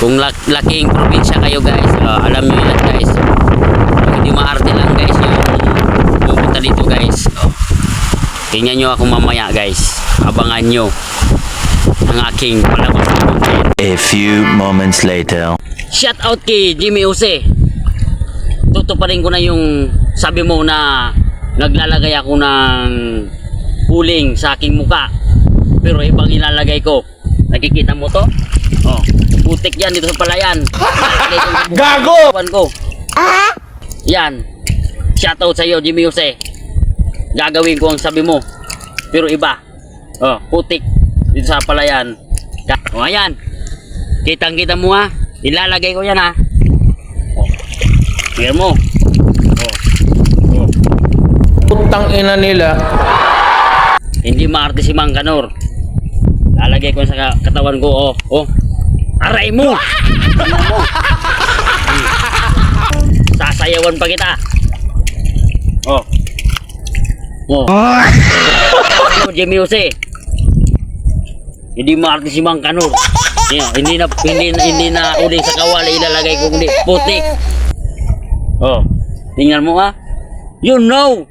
Kung laking probinsya kayo guys, alam nyo yan guys. Hindi maarte lang guys yung pupunta dito guys. Tingnan nyo ako mamaya guys. Abangan nyo ang aking palabas na content. A few moments later. Shout out kay Jimmy Jose. Tutuparin ko na yung sabi mo na naglalagay ako ng uling sa aking muka. Pero ibang ilalagay ko. Nakikita mo to? Oh, putik yan dito sa palayan. Gago! Ko. Yan. Shoutout sa iyo, Jimmy Jose. Gagawin ko ang sabi mo. Pero iba. Oh, putik dito sa palayan. Oh, ayan. Kitang-kita mo ha. Ilalagay ko yan ha. Oh. Tingnan mo. Oh. Oh. Putang ina nila. Hindi maarte si Mang Kanor. Lalagay ko sa katawan ko. Oh. Oh. Aray mo! Tingnan mo. Sasayawan pa kita. Oh. Oh. Oh, Jimmy Jose. Hindi maarte si Mang Kanor. Hindi na uling sa kawali ilalagay ko kundi putik. Oh. Tingnan mo ha. You know.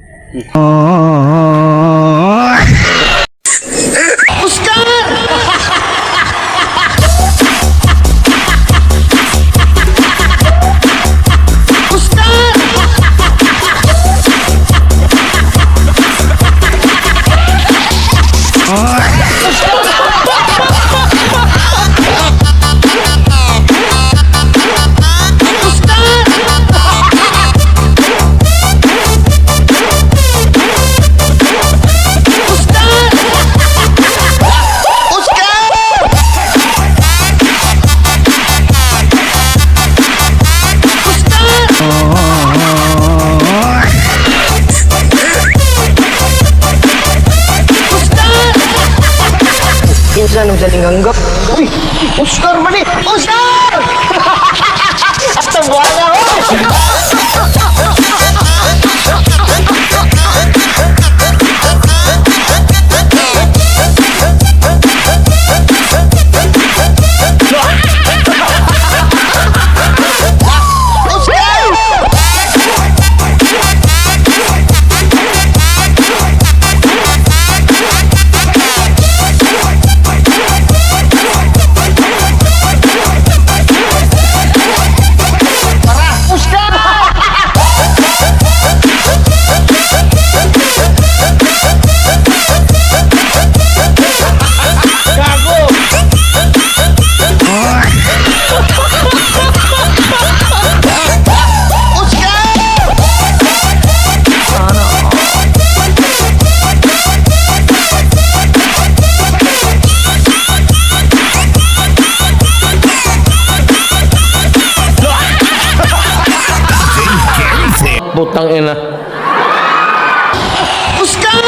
Minsan nung saling anggap. Uy! Oscar mali! Oscar! At tabuhan na ako! Putang ina. Oscar!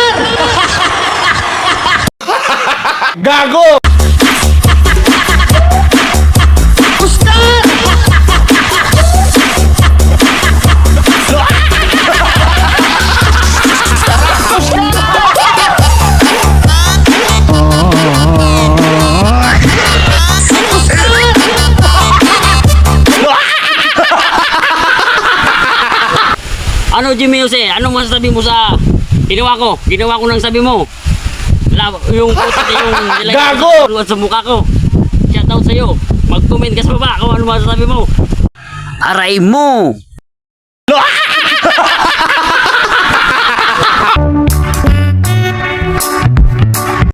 Gago! Oscar! Ano Jimmy Jose? Ano masasabi mo sa ginawa ko? Ginawa ko ng sabi mo. Yung putik yung nilagay Gago! sa mukha ko. Shoutout sa iyo. Mag-comment ka sa baba kung ano masasabi mo. Aray mo!